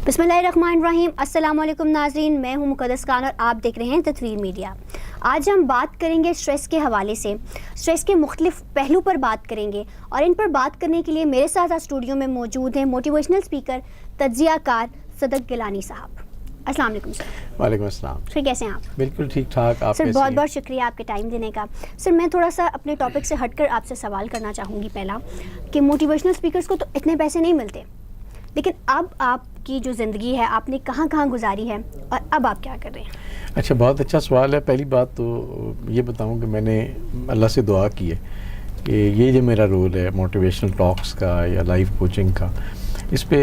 بسم اللہ الرحمن الرحیم. السلام علیکم ناظرین, میں ہوں مقدس خان اور آپ دیکھ رہے ہیں تطویر میڈیا. آج ہم بات کریں گے اسٹریس کے حوالے سے, اسٹریس کے مختلف پہلو پر بات کریں گے, اور ان پر بات کرنے کے لیے میرے ساتھ اسٹوڈیو میں موجود ہیں موٹیویشنل اسپیکر, تجزیہ کار صدق گیلانی صاحب. السلام علیکم سر. وعلیکم السلام. سر کیسے ہیں آپ؟ بالکل ٹھیک ٹھاک. آپ سر کیسے بہت ہیں؟ بہت شکریہ آپ کے ٹائم دینے کا. سر میں تھوڑا سا اپنے ٹاپک سے ہٹ کر آپ سے سوال کرنا چاہوں گی. پہلا کہ موٹیویشنل اسپیکرس کو تو اتنے پیسے نہیں ملتے, لیکن اب آپ کی جو زندگی ہے آپ نے کہاں کہاں گزاری ہے اور اب آپ کیا کر رہے ہیں؟ اچھا, بہت اچھا سوال ہے. پہلی بات تو یہ بتاؤں کہ میں نے اللہ سے دعا کی ہے کہ یہ جو میرا رول ہے موٹیویشنل ٹاکس کا یا لائف کوچنگ کا, اس پہ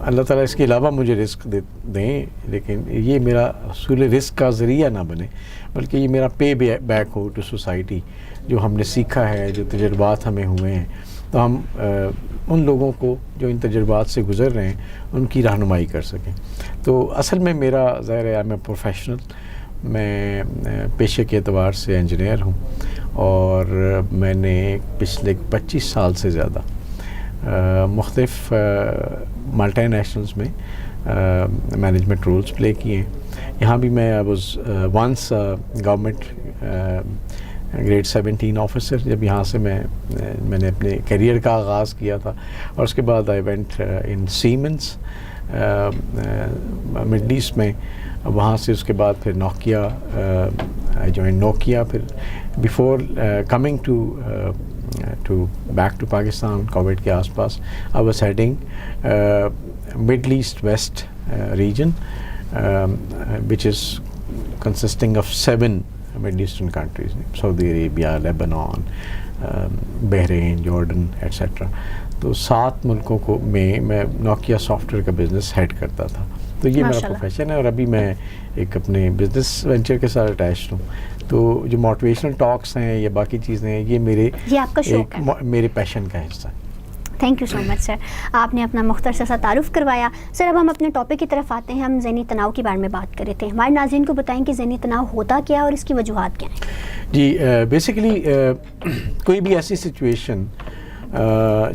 اللہ تعالیٰ اس کے علاوہ مجھے رزق دیں, لیکن یہ میرا حصول رزق کا ذریعہ نہ بنے, بلکہ یہ میرا پے بیک ہو ٹو سوسائٹی. جو ہم نے سیکھا ہے, جو تجربات ہمیں ہوئے ہیں, تو ہم ان لوگوں کو جو ان تجربات سے گزر رہے ہیں ان کی رہنمائی کر سکیں. تو اصل میں میرا ظاہر ہے میں پروفیشنل, میں پیشے کے اعتبار سے انجینئر ہوں, اور میں نے پچھلے 25 سال سے زیادہ مختلف ملٹی نیشنلز میں مینجمنٹ رولز پلے کیے ہیں. یہاں بھی میں was once government grade 17 officer. جب یہاں سے میں نے اپنے کیریئر کا آغاز کیا تھا, اور اس کے بعد I went in Siemens Middle East میں. وہاں سے اس کے بعد پھر نوکیا, آئی جوائن نوکیا. پھر before coming to back to Pakistan Covid کے آس پاس, I was heading Middle East West region which is consisting of 7 Middle Eastern countries, Saudi Arabia, Lebanon, Bahrain, Jordan etcetera. تو 7 ملکوں کو میں نوکیا سافٹ ویئر کا business head کرتا تھا. تو یہ میرا پروفیشن ہے, اور ابھی میں ایک اپنے بزنس وینچر کے ساتھ اٹیچڈ ہوں. تو جو موٹیویشنل ٹاکس ہیں یا باقی چیزیں ہیں, یہ آپ کا شوق ہے, میرے پیشن کا حصہ ہے. تھینک یو سو مچ سر, آپ نے اپنا مختصر سا تعارف کروایا. سر اب ہم اپنے ٹاپک کی طرف آتے ہیں. ہم ذہنی تناؤ کے بارے میں بات کر رہے تھے. ہمارے ناظرین کو بتائیں کہ ذہنی تناؤ ہوتا کیا ہے اور اس کی وجوہات کیا ہیں؟ جی, بیسیکلی کوئی بھی ایسی سچویشن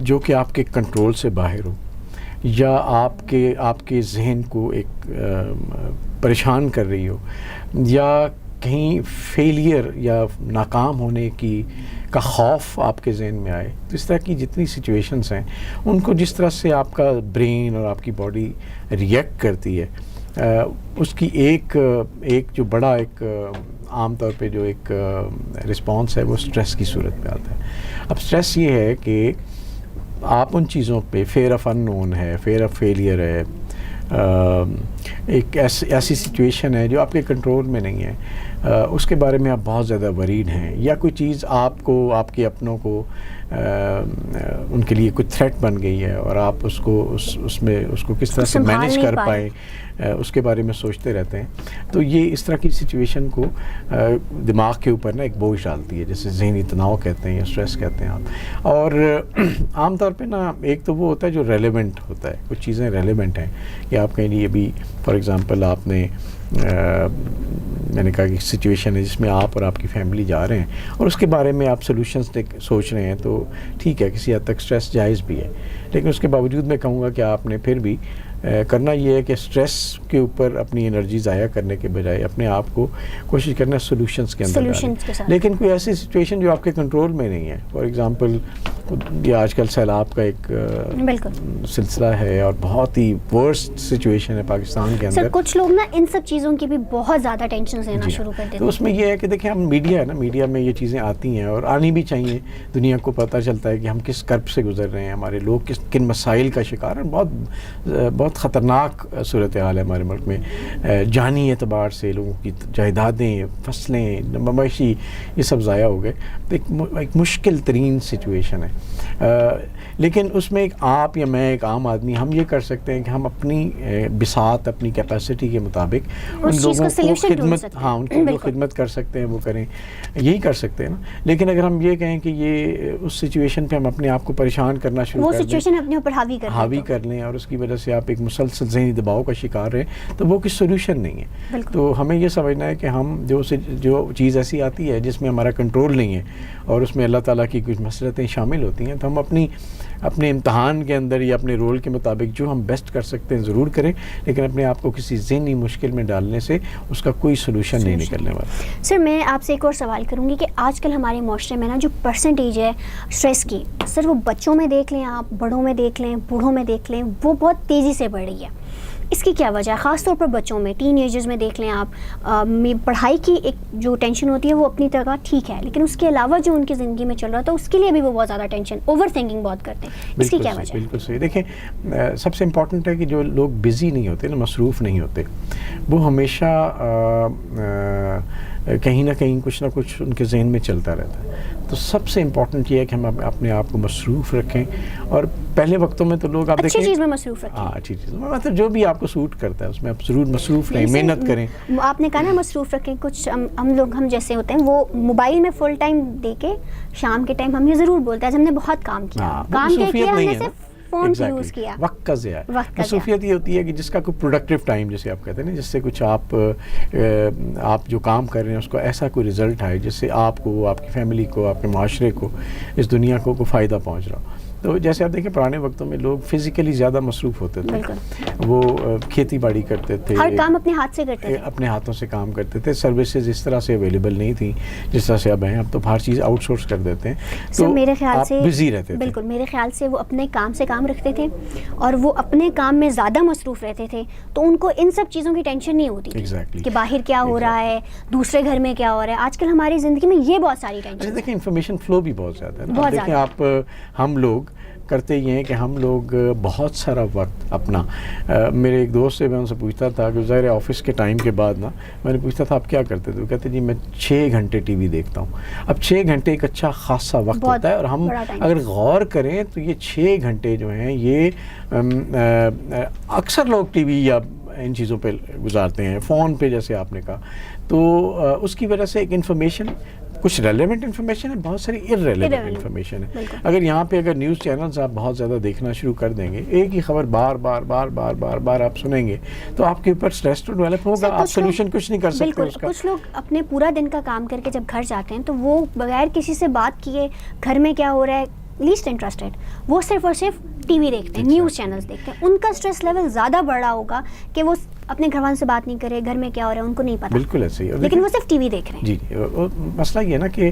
جو کہ آپ کے کنٹرول سے باہر ہو, یا آپ کے ذہن کو ایک پریشان کر رہی ہو, یا کہیں فیلئر یا ناکام ہونے کا خوف آپ کے ذہن میں آئے. تو اس طرح کی جتنی سچویشنز ہیں, ان کو جس طرح سے آپ کا برین اور آپ کی باڈی ریئیکٹ کرتی ہے, اس کی ایک جو بڑا ایک عام طور پہ جو ایک رسپانس ہے, وہ اسٹریس کی صورت میں آتا ہے. اب اسٹریس یہ ہے کہ آپ ان چیزوں پہ فیئر آف ان نون ہے, فیئر آف فیلئر ہے, ایک ایسی سچویشن ہے جو آپ کے کنٹرول میں نہیں ہے, اس کے بارے میں آپ بہت زیادہ ورریڈ ہیں, یا کوئی چیز آپ کو, آپ کے اپنوں کو ان کے لیے کوئی تھریٹ بن گئی ہے, اور آپ اس کو کس طرح سے مینیج کر پائے, اس کے بارے میں سوچتے رہتے ہیں. تو یہ اس طرح کی سچویشن کو دماغ کے اوپر نا ایک بوجھ ڈالتی ہے, جیسے ذہنی تناؤ کہتے ہیں یا اسٹریس کہتے ہیں آپ. اور عام طور پہ نا ایک تو وہ ہوتا ہے جو ریلیونٹ ہوتا ہے, کچھ چیزیں ریلیونٹ ہیں کہ آپ کہیں لیے ابھی فار ایگزامپل آپ نے میں نے کہا کہ سچویشن ہے جس میں آپ اور آپ کی فیملی جا رہے ہیں, اور اس کے بارے میں آپ سولوشنز سوچ رہے ہیں, تو ٹھیک ہے, کسی حد تک اسٹریس جائز بھی ہے. لیکن اس کے باوجود میں کہوں گا کہ آپ نے پھر بھی کرنا یہ ہے کہ اسٹریس کے اوپر اپنی انرجی ضائع کرنے کے بجائے اپنے آپ کو کوشش کرنا ہے سولوشنز کے اندر ڈالیں. لیکن کوئی ایسی سچویشن جو آپ کے کنٹرول میں نہیں ہے, فار ایگزامپل یہ آج کل سیلاب کا ایک سلسلہ ہے, اور بہت ہی ورسٹ سچویشن ہے پاکستان کے اندر. سر کچھ لوگ نا ان سب چیزوں کی بھی بہت زیادہ ٹینشن لینا شروع کر دیتے ہیں. تو اس میں یہ ہے کہ دیکھیں, ہم میڈیا ہے نا, میڈیا میں یہ چیزیں آتی ہیں اور آنی بھی چاہیے. دنیا کو پتہ چلتا ہے کہ ہم کس کرب سے گزر رہے ہیں, ہمارے لوگ کن مسائل کا شکار ہیں. بہت خطرناک صورتحال ہے ہمارے ملک میں, جانی اعتبار سے لوگوں کی جائیدادیں, فصلیں, مویشی, یہ سب ضائع ہو گئے. ایک مشکل ترین سچویشن ہے. لیکن اس میں آپ یا میں ایک عام آدمی, ہم یہ کر سکتے ہیں کہ ہم اپنی بساط, اپنی کیپیسٹی کے مطابق ان لوگوں کو خدمت کر سکتے ہیں, وہ کریں, یہی کر سکتے ہیں نا. لیکن اگر ہم یہ کہیں کہ یہ اس سچویشن پہ ہم اپنے آپ کو پریشان کرنا شروع کر دیں, اپنے اوپر حاوی کر لیں, اور اس کی وجہ سے آپ ایک مسلسل ذہنی دباؤ کا شکار ہیں, تو وہ کوئی سولوشن نہیں ہے. تو ہمیں یہ سمجھنا ہے کہ ہم جو چیز ایسی آتی ہے جس میں ہمارا کنٹرول نہیں ہے, اور اس میں اللہ تعالیٰ کی کچھ مصلحتیں شامل ہوتی ہیں, تو ہم اپنی اپنے امتحان کے اندر یا اپنے رول کے مطابق جو ہم بیسٹ کر سکتے ہیں ضرور کریں، لیکن اپنے آپ کو کسی ذہنی مشکل میں ڈالنے سے اس کا کوئی سلوشن نہیں نکلنے والا۔ سر میں آپ سے ایک اور سوال کروں گی کہ آج کل ہمارے معاشرے میں نا جو پرسنٹیج ہے اسٹریس کی، سر وہ بچوں میں دیکھ لیں آپ، بڑوں میں دیکھ لیں، بوڑھوں میں دیکھ لیں، وہ بہت تیزی سے بڑھ رہی ہے۔ اس کی کیا وجہ ہے؟ خاص طور پر بچوں میں، ٹین ایجرز میں دیکھ لیں آپ، پڑھائی کی ایک جو ٹینشن ہوتی ہے وہ اپنی طرح ٹھیک ہے، لیکن اس کے علاوہ جو ان کی زندگی میں چل رہا تھا اس کے لیے بھی وہ بہت زیادہ ٹینشن، اوور تھنکنگ بہت کرتے ہیں۔ اس کی کیا وجہ ہے؟ بالکل صحیح۔ دیکھیں سب سے امپورٹنٹ ہے کہ جو لوگ بزی نہیں ہوتے نا، مصروف نہیں ہوتے، وہ ہمیشہ کہیں نہ کہیں کچھ نہ کچھ ان کے ذہن میں چلتا رہتا ہے۔ تو سب سے امپورٹنٹ یہ ہے کہ ہم اپنے آپ کو مصروف رکھیں، اور پہلے وقتوں میں تو لوگ آپ دیکھیں اچھی چیز میں مصروف رکھیں۔ ہاں اچھی چیز میں، مطلب جو بھی آپ کو سوٹ کرتا ہے اس میں آپ ضرور مصروف رہیں، محنت کریں۔ آپ نے کہا نا مصروف رکھیں، کچھ ہم جیسے ہوتے ہیں وہ موبائل میں فل ٹائم دے کے شام کے ٹائم ہم یہ ضرور بولتے ہیں ہم نے بہت کام کیا، کام کیا ہم نے صرف فون یوز کیا، وقت کا ضیاع۔ مصروفیت یہ ہوتی ہے کہ جس کا کوئی پروڈکٹیو ٹائم جسے آپ کہتے ہیں نا، جس سے کچھ آپ جو کام کر رہے ہیں اس کو ایسا کوئی رزلٹ آئے جس سے آپ کو، آپ کی فیملی کو، آپ کے معاشرے کو، اس دنیا کو کوئی فائدہ پہنچ رہا ہو۔ تو جیسے آپ دیکھیں پرانے وقتوں میں لوگ فزیکلی زیادہ مصروف ہوتے تھے، وہ کھیتی باڑی کرتے تھے، ہر کام اپنے ہاتھ سے کرتے تھے، اپنے ہاتھوں سے کام کرتے تھے، سروسز اس طرح سے اویلیبل نہیں تھیں جس طرح سے اب ہیں، اب تو ہر چیز آؤٹ سورس کر دیتے ہیں، تو میرے خیال سے بزی رہتے تھے۔ بالکل میرے خیال سے وہ اپنے کام سے کام رکھتے تھے اور وہ اپنے کام میں زیادہ مصروف رہتے تھے، تو ان کو ان سب چیزوں کی ٹینشن نہیں ہوتی تھی کہ باہر کیا ہو رہا ہے، دوسرے گھر میں کیا ہو رہا ہے۔ آج کل ہماری زندگی میں یہ بہت ساری ٹینشن، دیکھیں انفارمیشن فلو بھی بہت زیادہ ہے۔ دیکھیں آپ، ہم لوگ کرتے یہ ہیں کہ ہم لوگ بہت سارا وقت اپنا، میرے ایک دوست سے میں ان سے پوچھتا تھا کہ ظاہر آفس کے ٹائم کے بعد نا، میں نے پوچھتا تھا آپ کیا کرتے تھے؟ وہ کہتے جی میں 6 گھنٹے ٹی وی دیکھتا ہوں۔ اب 6 گھنٹے ایک اچھا خاصا وقت ہوتا ہے، اور ہم اگر غور کریں تو یہ 6 گھنٹے جو ہیں یہ اکثر لوگ ٹی وی یا ان چیزوں پہ گزارتے ہیں، فون پہ جیسے آپ نے کہا، تو اس کی وجہ سے ایک انفارمیشن، کچھ ریلیونٹ انفارمیشن ہے، بہت ساری ارریلیونٹ انفارمیشن ہے۔ اگر یہاں پہ اگر نیوز چینلز آپ بہت زیادہ دیکھنا شروع کر دیں گے، ایک ہی خبر بار بار آپ سنیں گے تو آپ کے اوپر اسٹریس تو ڈیولپ ہوگا، آپ سولوشن کچھ نہیں کر سکتے اس کا۔ کچھ لوگ اپنے پورا دن کا کام کر کے جب گھر جاتے ہیں تو وہ بغیر کسی سے بات کیے گھر میں کیا ہو رہا ہے لیسٹ انٹرسٹڈ، وہ صرف اور صرف ٹی وی دیکھتے ہیں، نیوز چینلز دیکھتے ہیں۔ ان کا اسٹریس لیول زیادہ بڑھ رہا ہوگا کہ وہ اپنے گھر والوں سے بات نہیں کرے، گھر میں کیا ہو رہا ہے ان کو نہیں پتا، بالکل ایسے ہی، لیکن وہ صرف ٹی وی دیکھ رہے ہیں۔ جی مسئلہ یہ ہے نا کہ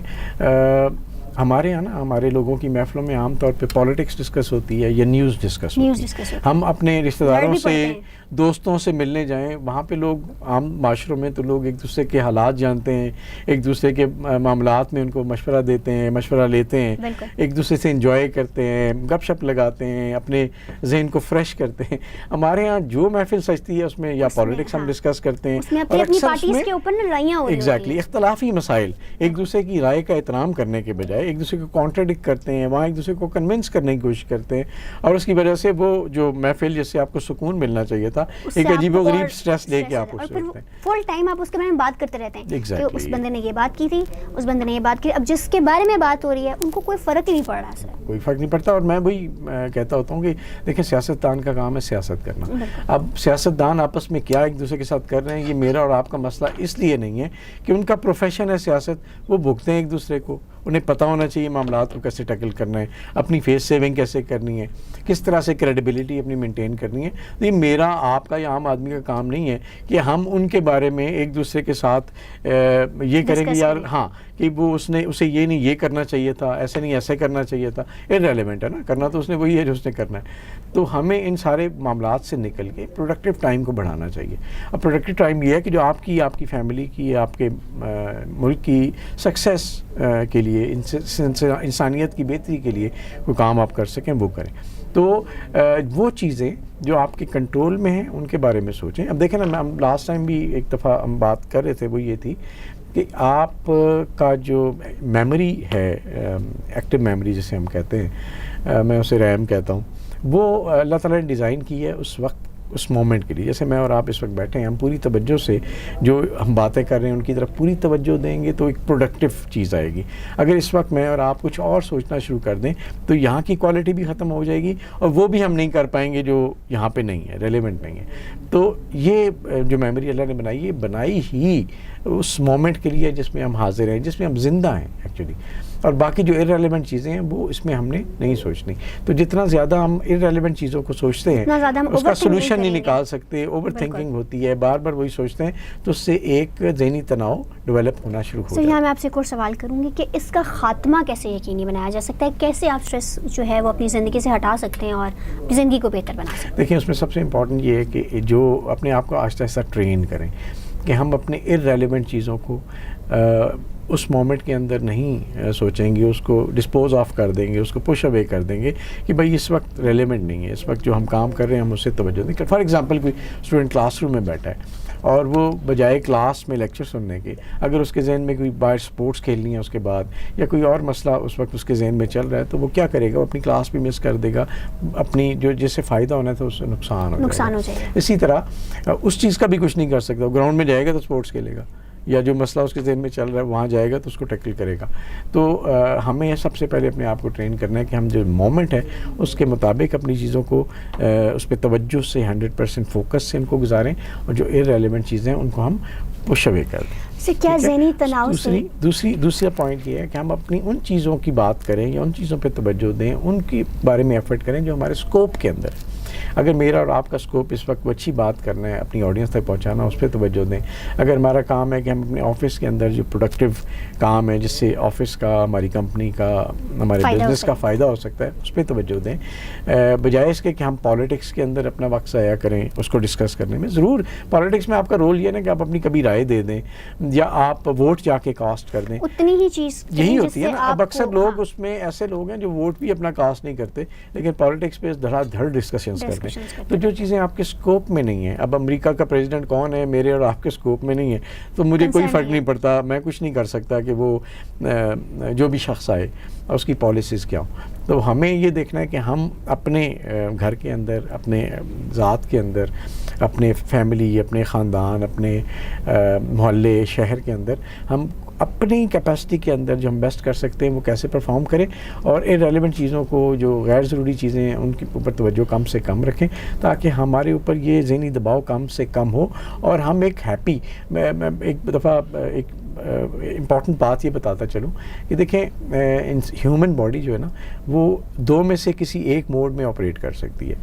ہمارے یہاں نا، ہمارے لوگوں کی محفلوں میں عام طور پہ پالیٹکس ڈسکس ہوتی ہے یا نیوز ڈسکس ہوتی ہے۔ ہم اپنے رشتہ داروں سے، دوستوں سے ملنے جائیں، وہاں پہ لوگ عام معاشروں میں تو لوگ ایک دوسرے کے حالات جانتے ہیں، ایک دوسرے کے معاملات میں ان کو مشورہ دیتے ہیں، مشورہ لیتے ہیں، ایک دوسرے سے انجوائے کرتے ہیں، گپ شپ لگاتے ہیں، اپنے ذہن کو فریش کرتے ہیں۔ ہمارے یہاں جو محفل سجتی ہے اس میں یا پالیٹکس ہم ڈسکس کرتے ہیں، اور ایگزیکٹلی اختلافی مسائل، ایک دوسرے کی رائے کا احترام کرنے کے بجائے ایک دوسرے کو کانٹراڈکٹ کرتے ہیں، وہاں ایک دوسرے کو کنونس کرنے کی کوشش کرتے ہیں، اور اس کی وجہ سے وہ جو محفل جس سے آپ کو سکون ملنا چاہیے تھا، ایک عجیب و غریب سٹریس لے کے آپ اس سے فل ٹائم آپ اس کے بارے میں بات کرتے رہتے ہیں کہ اس بندے نے یہ بات کی تھی، اس بندے نے یہ بات کی۔ اب جس کے بارے میں بات ہو رہی ہے ان کو کوئی فرق نہیں پڑ رہا، سر کوئی فرق نہیں پڑتا۔ اور میں وہی کہتا ہوتا ہوں کہ دیکھیں سیاستدان کا کام ہے سیاست کرنا۔ اب سیاستدان آپس میں کیا ایک دوسرے کے ساتھ کر رہے ہیں، یہ میرا اور آپ کا مسئلہ اس لیے نہیں ہے کہ ان کا پروفیشن ہے سیاست، وہ بھگتے ہیں ایک دوسرے کو، انہیں پتہ ہونا چاہیے معاملات کو کیسے ٹیکل کرنا ہے، اپنی فیس سیونگ کیسے کرنی ہے، کس طرح سے کریڈیبلٹی اپنی مینٹین کرنی ہے۔ تو یہ میرا، آپ کا یا عام آدمی کا کام نہیں ہے کہ ہم ان کے بارے میں ایک دوسرے کے ساتھ یہ کریں گے یار ہاں کہ وہ اسے یہ نہیں یہ کرنا چاہیے تھا، ایسے نہیں ایسے کرنا چاہیے تھا، ارریلیونٹ ہے نا، کرنا تو اس نے وہی ہے جو اس نے کرنا ہے۔ تو ہمیں ان سارے معاملات سے نکل کے پروڈکٹیو ٹائم کو بڑھانا چاہیے۔ اب پروڈکٹیو ٹائم یہ ہے کہ جو آپ کی فیملی کی، آپ کے ملک کی سکسیس کے لیے، انسانیت کی بہتری کے لیے کوئی کام آپ کر سکیں وہ کریں۔ تو وہ چیزیں جو آپ کے کنٹرول میں ہیں ان کے بارے میں سوچیں۔ اب دیکھیں نا، ہم لاسٹ ٹائم بھی ایک دفعہ ہم بات کر رہے تھے، وہ یہ تھی کہ آپ کا جو میموری ہے، ایکٹیو میموری جسے ہم کہتے ہیں، میں اسے ریم کہتا ہوں، وہ اللہ تعالیٰ نے ڈیزائن کی ہے اس وقت، اس مومنٹ کے لیے۔ جیسے میں اور آپ اس وقت بیٹھے ہیں، ہم پوری توجہ سے جو ہم باتیں کر رہے ہیں ان کی طرف پوری توجہ دیں گے تو ایک پروڈکٹیو چیز آئے گی۔ اگر اس وقت میں اور آپ کچھ اور سوچنا شروع کر دیں تو یہاں کی کوالٹی بھی ختم ہو جائے گی، اور وہ بھی ہم نہیں کر پائیں گے جو یہاں پہ نہیں ہے، ریلیونٹ نہیں ہے۔ تو یہ جو میموری اللہ نے بنائی ہے، بنائی ہی اس مومنٹ کے لیے جس میں ہم حاضر ہیں، جس میں ہم زندہ ہیں ایکچولی۔ اور باقی جو irrelevant چیزیں ہیں وہ اس میں ہم نے نہیں سوچنی. تو جتنا زیادہ ہم irrelevant چیزوں کو سوچتے ہیں اس کا سولوشن نہیں نکال سکتے, اوور تھنکنگ ہوتی ہے, بار بار وہی سوچتے ہیں, تو اس سے ایک ذہنی تناؤ ڈیولپ ہونا شروع ہو جاتا ہے. یہاں میں آپ سے ایک اور سوال کروں گی کہ اس کا خاتمہ کیسے یقینی بنایا جا سکتا ہے, کیسے آپ اسٹریس جو ہے وہ اپنی زندگی سے ہٹا سکتے ہیں اور اپنی زندگی کو بہتر بنا سکتے ہیں؟ دیکھیں اس میں سب سے امپورٹنٹ یہ ہے کہ جو اپنے آپ کو آہستہ آہستہ ٹرین کریں کہ ہم اپنے irrelevant چیزوں کو اس مومنٹ کے اندر نہیں سوچیں گے, اس کو ڈسپوز آف کر دیں گے, اس کو پش اوے کر دیں گے کہ بھائی اس وقت ریلیونٹ نہیں ہے, اس وقت جو ہم کام کر رہے ہیں ہم اس سے توجہ نہیں کریں. فار ایگزامپل کوئی اسٹوڈنٹ کلاس روم میں بیٹھا ہے اور وہ بجائے کلاس میں لیکچر سننے کے اگر اس کے ذہن میں کوئی باہر سپورٹس کھیلنی ہے اس کے بعد یا کوئی اور مسئلہ اس وقت اس کے ذہن میں چل رہا ہے, تو وہ کیا کرے گا, وہ اپنی کلاس بھی مس کر دے گا, اپنی جو جس سے فائدہ ہونا تھا اس سے نقصان ہو جائے گا. اسی طرح اس چیز کا بھی کچھ نہیں کر سکتا, گراؤنڈ میں جائے گا تو سپورٹس کھیلے گا, یا جو مسئلہ اس کے ذہن میں چل رہا ہے وہاں جائے گا تو اس کو ٹیکل کرے گا. تو ہمیں سب سے پہلے اپنے آپ کو ٹرین کرنا ہے کہ ہم جو مومنٹ ہے اس کے مطابق اپنی چیزوں کو اس پہ توجہ سے 100% فوکس سے ان کو گزاریں, اور جو irrelevant چیزیں ہیں ان کو ہم پش اوے کر دیں. کیا ذہنی تناؤ سے دوسرا پوائنٹ یہ ہے کہ ہم اپنی ان چیزوں کی بات کریں یا ان چیزوں پہ توجہ دیں, ان کے بارے میں ایفرٹ کریں جو ہمارے اسکوپ کے اندر ہے. اگر میرا اور آپ کا اسکوپ اس وقت وہ اچھی بات کرنا ہے, اپنی آڈینس تک پہنچانا, اس پہ توجہ دیں. اگر ہمارا کام ہے کہ ہم اپنے آفس کے اندر جو پروڈکٹیو کام ہے جس سے آفس کا, ہماری کمپنی کا, ہمارے بزنس کا فائدہ ہو سکتا ہے, اس پہ توجہ دیں, بجائے اس کے کہ ہم پالیٹکس کے اندر اپنا وقت ضائع کریں اس کو ڈسکس کرنے میں. ضرور پالیٹکس میں آپ کا رول یہ ہے نا کہ آپ اپنی کبھی رائے دے دیں یا آپ ووٹ جا کے کاسٹ کر دیں, اتنی ہی چیز یہی ہوتی ہے نا. اب اکثر لوگ اس میں ایسے لوگ ہیں جو ووٹ بھی اپنا کاسٹ نہیں کرتے لیکن پالیٹکس پہ دھڑا دھڑ ڈسکشنز کرتے ہیں. تو جو چیزیں آپ کے اسکوپ میں نہیں ہیں, اب امریکہ کا پریزیڈنٹ کون ہے میرے اور آپ کے اسکوپ میں نہیں ہے, تو مجھے کوئی فرق نہیں پڑتا, میں کچھ نہیں کر سکتا کہ وہ جو بھی شخص آئے اور اس کی پالیسیز کیا ہوں. تو ہمیں یہ دیکھنا ہے کہ ہم اپنے گھر کے اندر, اپنے ذات کے اندر, اپنے فیملی, اپنے خاندان, اپنے محلے, شہر کے اندر ہم اپنی کیپیسٹی کے اندر جو ہم بیسٹ کر سکتے ہیں وہ کیسے پرفارم کریں, اور irrelevant چیزوں کو, جو غیر ضروری چیزیں ہیں ان کے اوپر توجہ کم سے کم رکھیں تاکہ ہمارے اوپر یہ ذہنی دباؤ کم سے کم ہو اور ہم ایک ہیپی. میں ایک دفعہ ایک امپورٹنٹ بات یہ بتاتا چلوں کہ دیکھیں ہیومن باڈی جو ہے نا وہ دو میں سے کسی ایک موڈ میں آپریٹ کر سکتی ہے.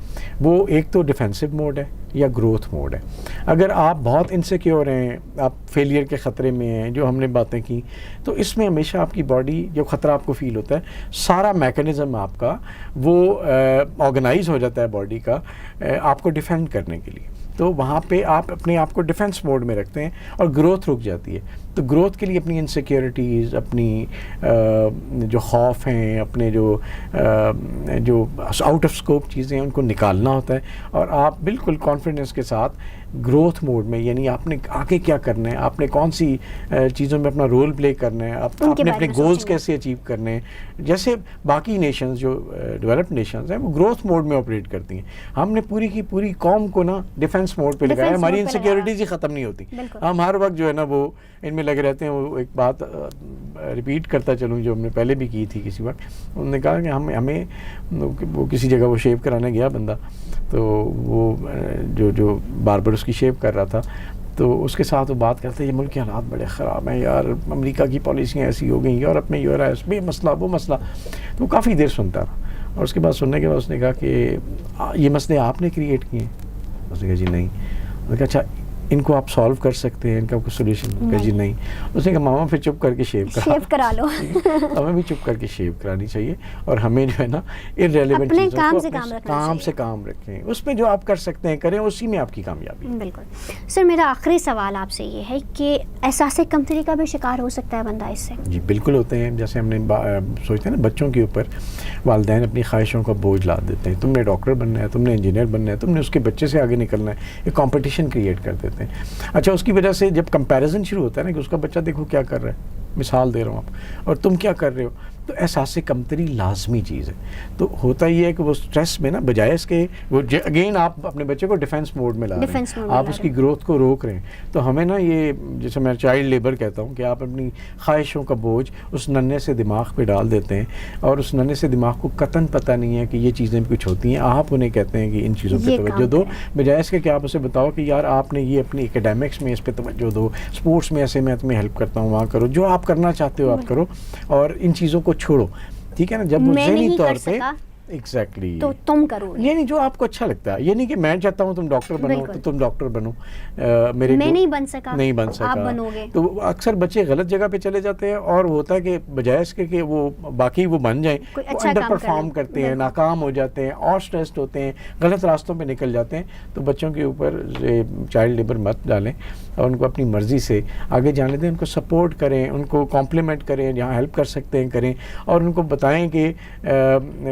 وہ ایک تو ڈیفینسو موڈ ہے یا گروتھ موڈ ہے. اگر آپ بہت انسیکیور ہیں, آپ فیلئر کے خطرے میں ہیں, جو ہم نے باتیں کی, تو اس میں ہمیشہ آپ کی باڈی, جو خطرہ آپ کو فیل ہوتا ہے, سارا میکانزم آپ کا وہ آرگنائز ہو جاتا ہے باڈی کا آپ کو ڈیفینڈ کرنے کے لیے. تو وہاں پہ آپ اپنے آپ کو ڈیفینس موڈ میں رکھتے ہیں اور گروتھ رک جاتی ہے. تو گروتھ کے لیے اپنی انسیکیورٹیز, اپنی جو خوف ہیں, اپنے جو آؤٹ آف اسکوپ چیزیں ہیں ان کو نکالنا ہوتا ہے, اور آپ بالکل کانفیڈنس کے ساتھ گروتھ موڈ میں, یعنی آپ نے آگے کیا کرنا ہے, آپ نے کون سی چیزوں میں اپنا رول پلے کرنا ہے, آپ نے اپنے گولز کیسے اچیو کرنے ہیں. جیسے باقی نیشنز جو ڈیولپڈ نیشنز ہیں وہ گروتھ موڈ میں آپریٹ کرتی ہیں. ہم نے پوری کی پوری قوم کو نا ڈیفینس موڈ پہ لگایا, ہماری انسیکیورٹیز ہی ختم نہیں ہوتی. ہم ہر وقت جو ہے نا وہ ان میں لگے رہتے ہیں. وہ ایک بات ریپیٹ کرتا چلوں جو ہم نے پہلے بھی کی تھی کسی وقت, انہوں نے کہا کہ ہمیں وہ کسی جگہ وہ شیو کرانے گیا بندہ, تو وہ جو باربر اس کی شیو کر رہا تھا, تو اس کے ساتھ وہ بات کرتے ہیں یہ ملک کے حالات بڑے خراب ہیں یار, امریکہ کی پالیسیاں ایسی ہو گئیں, یورپ میں یہ ہو رہا ہے, اس میں مسئلہ وہ مسئلہ. تو وہ کافی دیر سنتا رہا, اور اس کے بعد سننے کے بعد اس نے کہا کہ یہ مسئلے آپ نے کریٹ کیے ہیں؟ اس نے کہا جی نہیں. اس نے کہا اچھا ان کو آپ سالو کر سکتے ہیں, ان کا کوئی سولوشن؟ کہا جی نہیں. اس نے کہا ماما پھر چپ کر کے شیو کرا لو. ہمیں بھی چپ کر کے شیو کرانی چاہیے, اور ہمیں جو ہے نا irrelevant چیزوں کو کام سے کام رکھیں, اس میں جو آپ کر سکتے ہیں کریں, اسی میں آپ کی کامیابی. بالکل. سر میرا آخری سوال آپ سے یہ ہے کہ احساس کمتری کا بھی شکار ہو سکتا ہے بندہ اس سے؟ جی بالکل ہوتے ہیں. جیسے ہم نے سوچتے ہیں نا بچوں کے اوپر والدین اپنی خواہشوں کا بوجھ لاد دیتے ہیں, تم نے ڈاکٹر بننا ہے, تم نے انجینئر بننا ہے, تم نے اس کے بچے سے آگے نکلنا ہے, ایک کمپٹیشن کریٹ کر دیتے ہیں. اچھا اس کی وجہ سے جب کمپیریزن شروع ہوتا ہے نا کہ اس کا بچہ دیکھو کیا کر رہا ہے, مثال دے رہا ہوں آپ, اور تم کیا کر رہے ہو, تو احساس کمتری لازمی چیز ہے. تو ہوتا یہ ہے کہ وہ سٹریس میں نا بجائے اس کے وہ اگین آپ اپنے بچے کو ڈیفینس موڈ میں لا رہے ہیں, آپ اس کی گروتھ کو روک رہے ہیں. تو ہمیں نا یہ جیسے میں چائلڈ لیبر کہتا ہوں کہ آپ اپنی خواہشوں کا بوجھ اس ننھے سے دماغ پہ ڈال دیتے ہیں, اور اس ننھے سے دماغ کو قطعاً پتہ نہیں ہے کہ یہ چیزیں بھی کچھ ہوتی ہیں. آپ انہیں کہتے ہیں کہ ان چیزوں پہ توجہ دو, بجائے اس کے کہ آپ اسے بتاؤ کہ یار آپ نے یہ اپنی اکیڈیمکس میں اس پہ توجہ دو, اسپورٹس میں ایسے میں تمہیں ہیلپ کرتا ہوں وہاں کرو, جو آپ کرنا چاہتے ہو آپ کرو, اور ان چیزوں کو چھوڑو. ٹھیک ہے نا, جب وہ ذہنی طور پہ ایگزیکٹلی تو تم کرو, یہ نہیں جو آپ کو اچھا لگتا ہے. یہ نہیں کہ میں چاہتا ہوں تم ڈاکٹر بنو تو تم ڈاکٹر بنو, میں نہیں بن سکا آپ بنو گے. تو اکثر بچے غلط جگہ پہ چلے جاتے ہیں, اور ہوتا ہے کہ بجائے اس کے کہ وہ باقی وہ بن جائیں, وہ انڈر پرفارم کرتے ہیں, ناکام ہو جاتے ہیں, اور اسٹریسڈ ہوتے ہیں, غلط راستوں پہ نکل جاتے ہیں. تو بچوں کے اوپر چائلڈ لیبر مت ڈالیں, اور ان کو اپنی مرضی سے آگے جانے دیں. ان کو سپورٹ کریں, ان کو کمپلیمنٹ کریں, جہاں ہیلپ کر سکتے ہیں کریں, اور ان کو بتائیں کہ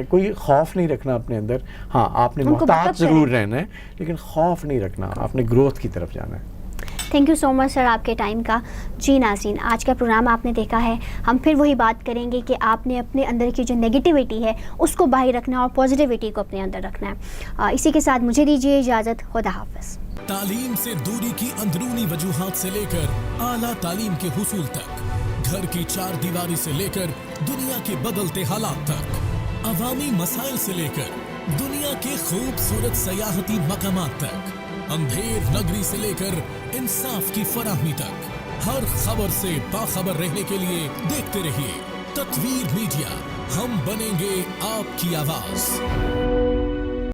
کوئی خوف نہیں رکھنا اپنے اندر. ہاں آپ نے محتاط ضرور رہنا ہے, لیکن خوف نہیں رکھنا, آپ نے گروتھ کی طرف جانا ہے. تھینک یو سو مچ سر آپ کے ٹائم کا. جی ناظرین, آج کا پروگرام آپ نے دیکھا ہے. ہم پھر وہی بات کریں گے کہ آپ نے اپنے اندر کی جو نیگیٹیوٹی ہے اس کو باہر رکھنا ہے, اور پازیٹیوٹی کو اپنے اندر رکھنا ہے. اسی کے ساتھ مجھے دیجیے اجازت. خدا حافظ. تعلیم سے دوری کی اندرونی وجوہات سے لے کر اعلیٰ تعلیم کے حصول تک, گھر کی چار دیواری سے لے کر دنیا کے بدلتے حالات تک, عوامی مسائل سے لے کر دنیا کے خوبصورت سیاحتی مقامات تک, اندھیر نگری سے لے کر انصاف کی فراہمی تک, ہر خبر سے باخبر رہنے کے لیے دیکھتے رہیے تطویر میڈیا. ہم بنیں گے آپ کی آواز.